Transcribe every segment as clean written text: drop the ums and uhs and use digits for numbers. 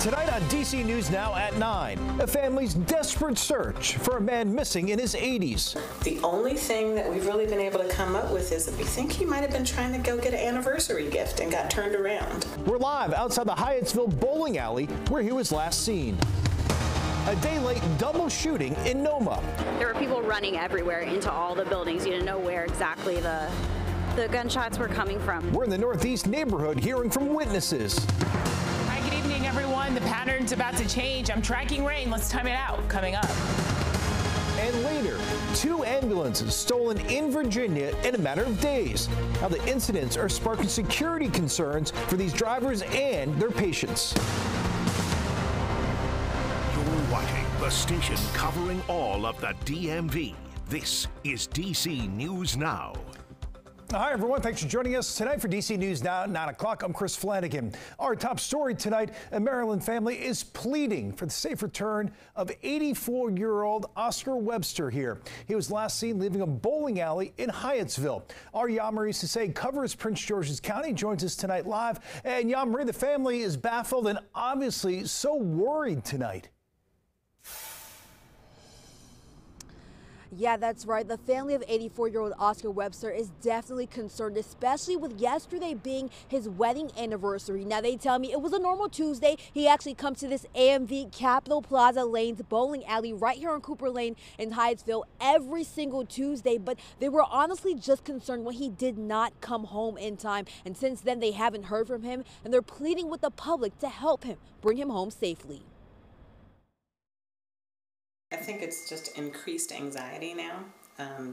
Tonight on DC News Now at 9, a family's desperate search for a man missing in his 80s. The only thing that we've really been able to come up with is that we think he might have been trying to go get an anniversary gift and got turned around. We're live outside the Hyattsville bowling alley where he was last seen. A day late double shooting in Noma. There were people running everywhere into all the buildings. You didn't know where exactly the gunshots were coming from. We're in the Northeast neighborhood hearing from witnesses. Hi, good evening, everyone. The pattern's about to change. I'm tracking rain. Let's time it out. Coming up. And later, 2 ambulances stolen in Virginia in a matter of days. Now the incidents are sparking security concerns for these drivers and their patients. You're watching the station covering all of the DMV. This is DC News Now. Hi, everyone. Thanks for joining us tonight for DC News Now at 9 o'clock. I'm Chris Flanagan. Our top story tonight, a Maryland family is pleading for the safe return of 84-year-old Oscar Webster here. He was last seen leaving a bowling alley in Hyattsville. Our Yamari Sase covers Prince George's County, joins us tonight live. And Yamari, the family is baffled and obviously so worried tonight. Yeah, that's right. The family of 84-year-old Oscar Webster is definitely concerned, especially with yesterday being his wedding anniversary. Now, they tell me it was a normal Tuesday. He actually comes to this AMV Capitol Plaza Lanes bowling alley right here on Cooper Lane in Hyattsville every single Tuesday. But they were honestly just concerned when he did not come home in time. And since then, they haven't heard from him, and they're pleading with the public to help him bring him home safely. I think it's just increased anxiety now.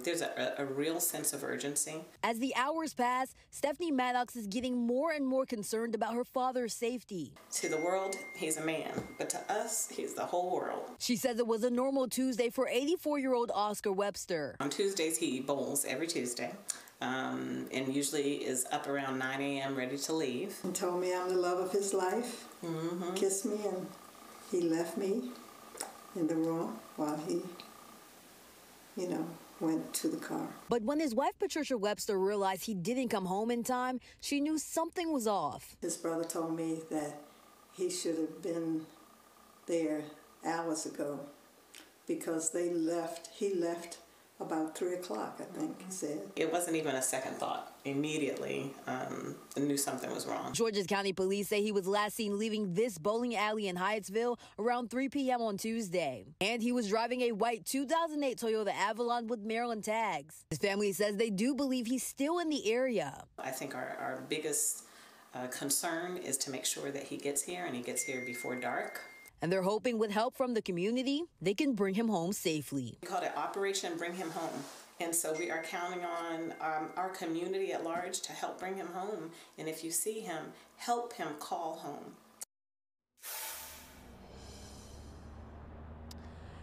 There's a real sense of urgency. As the hours pass, Stephanie Maddox is getting more and more concerned about her father's safety. To the world, he's a man, but to us, he's the whole world. She says it was a normal Tuesday for 84-year-old Oscar Webster. On Tuesdays, he bowls every Tuesday, and usually is up around 9 a.m. ready to leave. He told me I'm the love of his life, kissed me, and he left me in the room while he, went to the car. But when his wife, Patricia Webster, realized he didn't come home in time, she knew something was off. His brother told me that he should have been there hours ago because he left about 3 o'clock, I think he said. It wasn't even a second thought. Immediately, I knew something was wrong. Georges County Police say he was last seen leaving this bowling alley in Hyattsville around 3 p.m. on Tuesday. And he was driving a white 2008 Toyota Avalon with Maryland tags. His family says they do believe he's still in the area. I think our biggest concern is to make sure that he gets here, and he gets here before dark. And they're hoping with help from the community, they can bring him home safely. We called it Operation Bring Him Home. And so we are counting on our community at large to help bring him home. And if you see him, help him call home.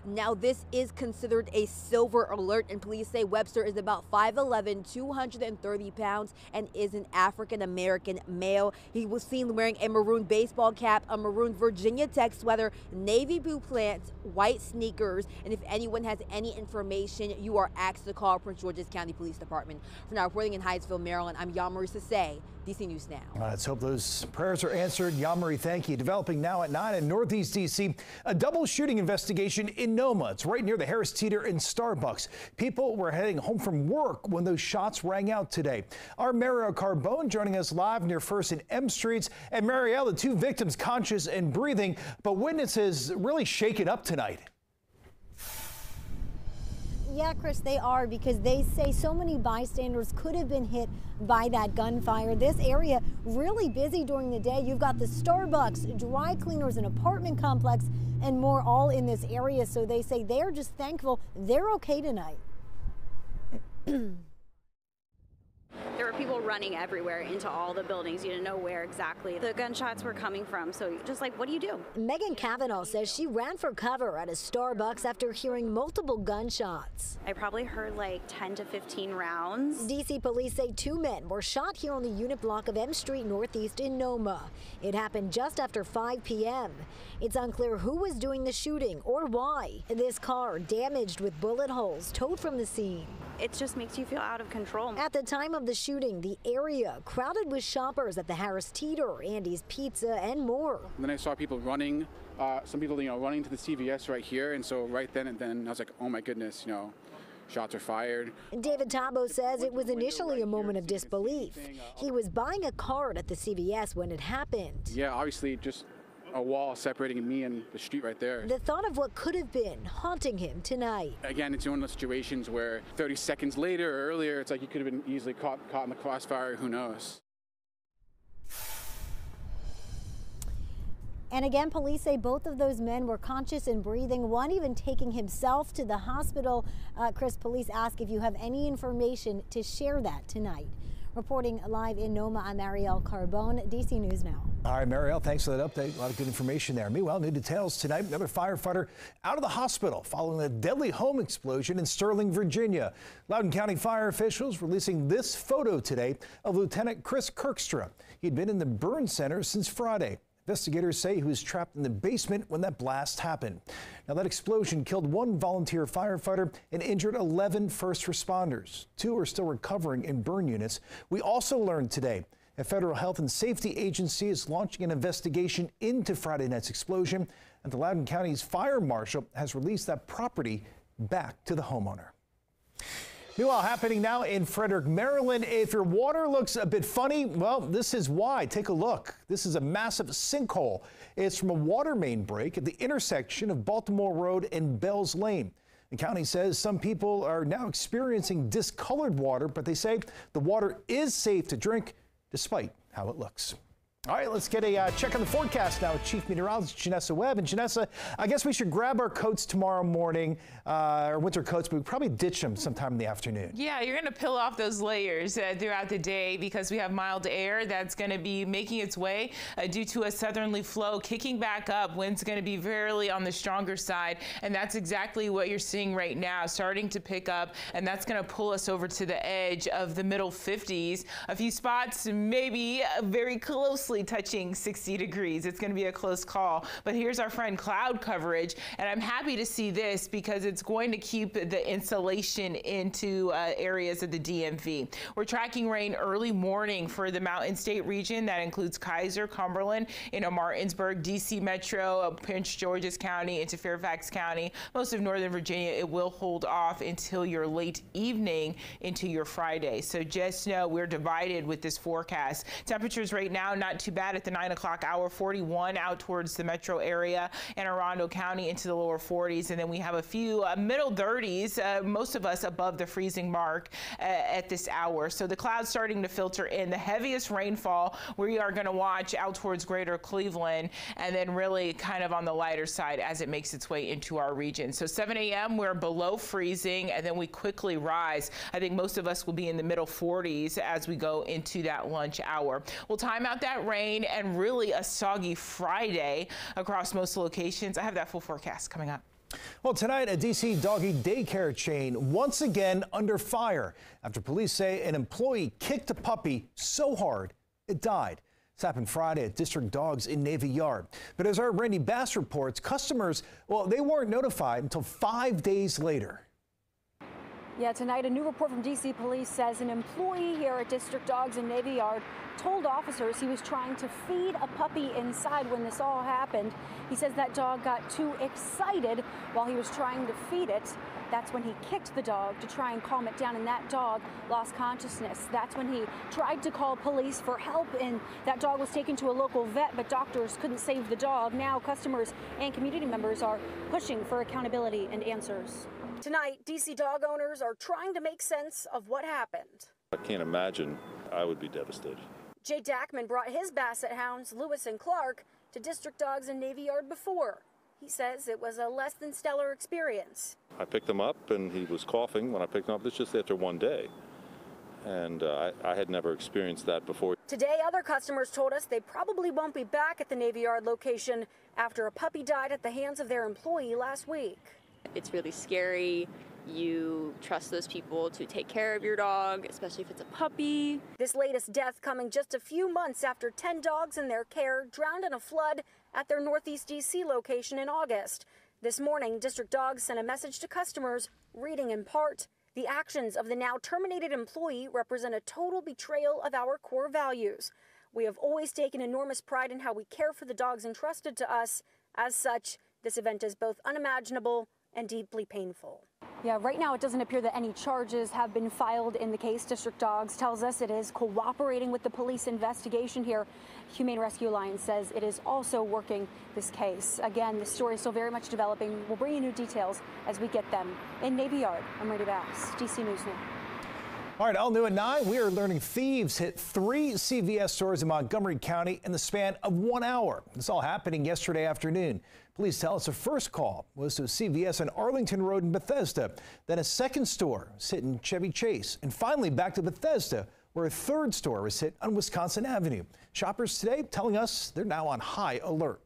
Now, this is considered a silver alert, and police say Webster is about 5'11", 230 pounds, and is an African-American male. He was seen wearing a maroon baseball cap, a maroon Virginia Tech sweater, navy blue pants, white sneakers, and if anyone has any information, you are asked to call Prince George's County Police Department. For now, reporting in Hyattsville, Maryland, I'm Yamari Sase, DC News Now. Let's hope those prayers are answered. Yamari, thank you. Developing now at 9 in Northeast DC, a double shooting investigation in Noma. It's right near the Harris Teeter and Starbucks. People were heading home from work when those shots rang out today. Our Marielle Carbone joining us live near First and M Streets. And Marielle, the 2 victims conscious and breathing, but witnesses really shaken up tonight. Yeah, Chris, they are, because they say so many bystanders could have been hit by that gunfire. This area really busy during the day. You've got the Starbucks, dry cleaners, an apartment complex, and more all in this area. So they say they're just thankful they're okay tonight. There were people running everywhere into all the buildings. You didn't know where exactly the gunshots were coming from. So just like, what do you do? Megan Cavanaugh says she ran for cover at a Starbucks after hearing multiple gunshots. I probably heard like 10 to 15 rounds. DC police say 2 men were shot here on the unit block of M Street Northeast in Noma. It happened just after 5 p.m. It's unclear who was doing the shooting or why. This car damaged with bullet holes towed from the scene. it just makes you feel out of control. At the time of the shooting, the area crowded with shoppers at the Harris Teeter, Andy's Pizza, and more. And then I saw people running, some people, running to the CVS right here. And so right then and then I was like, oh my goodness, shots are fired. David Tabo says it was initially a moment of disbelief. He was buying a card at the CVS when it happened. Yeah, obviously just a wall separating me and the street right there. The thought of what could have been haunting him tonight. Again, it's one of those situations where 30 seconds later or earlier, it's like you could have been easily caught in the crossfire, who knows. And again, police say both of those men were conscious and breathing, one even taking himself to the hospital. Chris, police ask if you have any information to share that tonight. Reporting live in Noma, I'm Marielle Carbone, DC News Now. All right, Marielle, thanks for that update. A lot of good information there. Meanwhile, new details tonight. Another firefighter out of the hospital following a deadly home explosion in Sterling, Virginia. Loudoun County fire officials releasing this photo today of Lieutenant Chris Kirkstra. He'd been in the burn center since Friday. Investigators say he was trapped in the basement when that blast happened. Now, that explosion killed one volunteer firefighter and injured 11 first responders. 2 are still recovering in burn units. We also learned today a federal health and safety agency is launching an investigation into Friday night's explosion, and the Loudoun County's fire marshal has released that property back to the homeowner. Meanwhile, happening now in Frederick, Maryland. If your water looks a bit funny, well, this is why. Take a look. This is a massive sinkhole. It's from a water main break at the intersection of Baltimore Road and Bells Lane. The county says some people are now experiencing discolored water, but they say the water is safe to drink despite how it looks. All right, let's get a check on the forecast now with Chief Meteorologist Janessa Webb. And Janessa, I guess we should grab our coats tomorrow morning, our winter coats, but we probably ditch them sometime in the afternoon. Yeah, you're going to peel off those layers throughout the day because we have mild air that's going to be making its way due to a southerly flow kicking back up. Wind's going to be fairly on the stronger side, and that's exactly what you're seeing right now, starting to pick up, and that's going to pull us over to the edge of the middle 50s. A few spots maybe very closely touching 60 degrees. It's going to be a close call, but here's our friend cloud coverage, and I'm happy to see this because it's going to keep the insulation into areas of the DMV. We're tracking rain early morning for the Mountain State region. That includes Kaiser, Cumberland, Martinsburg, DC Metro, Prince George's County into Fairfax County. Most of Northern Virginia, it will hold off until your late evening into your Friday. So just know we're divided with this forecast. Temperatures right now not too bad at the 9 o'clock hour, 41 out towards the metro area and Arundel County into the lower 40s. And then we have a few middle 30s, most of us above the freezing mark at this hour. So the clouds starting to filter in. The heaviest rainfall we are going to watch out towards greater Cleveland, and then really kind of on the lighter side as it makes its way into our region. So 7 a.m. we're below freezing, and then we quickly rise. I think most of us will be in the middle 40s as we go into that lunch hour. We'll time out that rain and really a soggy Friday across most locations. I have that full forecast coming up. Well, tonight, a D.C. doggy daycare chain once again under fire after police say an employee kicked a puppy so hard it died. This happened Friday at District Dogs in Navy Yard. But as our Randy Bass reports, customers, well, they weren't notified until 5 days later. Yeah, tonight a new report from DC Police says an employee here at District Dogs in Navy Yard told officers he was trying to feed a puppy inside when this all happened. He says that dog got too excited while he was trying to feed it. That's when he kicked the dog to try and calm it down, and that dog lost consciousness. That's when he tried to call police for help, and that dog was taken to a local vet, but doctors couldn't save the dog. Now customers and community members are pushing for accountability and answers. Tonight, DC dog owners are trying to make sense of what happened. I can't imagine. I would be devastated. Jay Dackman brought his Basset hounds, Lewis and Clark, to District Dogs in Navy Yard before. He says it was a less than stellar experience. I picked him up and he was coughing when I picked him up. This just after one day. And I had never experienced that before. Today, other customers told us they probably won't be back at the Navy Yard location after a puppy died at the hands of their employee last week. It's really scary. You trust those people to take care of your dog, especially if it's a puppy. This latest death coming just a few months after 10 dogs in their care drowned in a flood at their Northeast DC location in August. This morning, District Dogs sent a message to customers, reading in part, The actions of the now terminated employee represent a total betrayal of our core values. We have always taken enormous pride in how we care for the dogs entrusted to us. As such, this event is both unimaginable and deeply painful. Yeah, right now it doesn't appear that any charges have been filed in the case. District Dogs tells us it is cooperating with the police investigation here. Humane Rescue Alliance says it is also working this case. Again, the story is still very much developing. We'll bring you new details as we get them. In Navy Yard, I'm Randy Bass, DC News Now. All right, all new at 9, we are learning thieves hit 3 CVS stores in Montgomery County in the span of 1 hour. This all happening yesterday afternoon. Police tell us the first call was to a CVS on Arlington Road in Bethesda. Then a second store was hit in Chevy Chase. And finally back to Bethesda, where a third store was hit on Wisconsin Avenue. Shoppers today telling us they're now on high alert.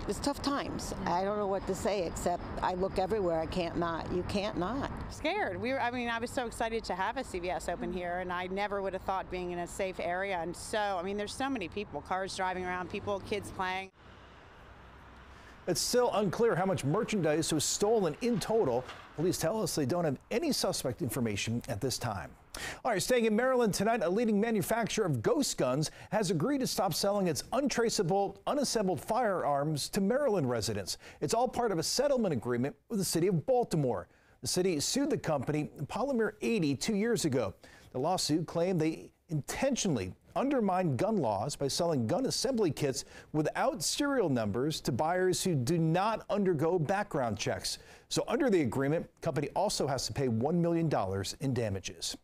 It's tough times. I don't know what to say except I look everywhere. I can't not. You can't not. Scared. I was so excited to have a CVS open here, and I never would have thought being in a safe area. And so, there's so many people, cars driving around, people, kids playing. It's still unclear how much merchandise was stolen in total. Police tell us they don't have any suspect information at this time. All right, staying in Maryland tonight, a leading manufacturer of ghost guns has agreed to stop selling its untraceable, unassembled firearms to Maryland residents. It's all part of a settlement agreement with the city of Baltimore. The city sued the company, Polymer 80, 2 years ago. The lawsuit claimed they intentionally undermined gun laws by selling gun assembly kits without serial numbers to buyers who do not undergo background checks. So under the agreement, the company also has to pay $1 million in damages.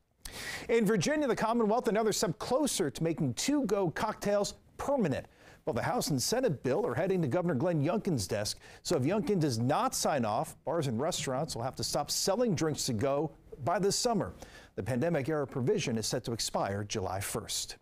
In Virginia, the Commonwealth, another step closer to making TwoGo cocktails permanent. Well, the House and Senate bill are heading to Governor Glenn Youngkin's desk. So if Youngkin does not sign off, bars and restaurants will have to stop selling drinks to go by this summer. The pandemic-era provision is set to expire July 1st.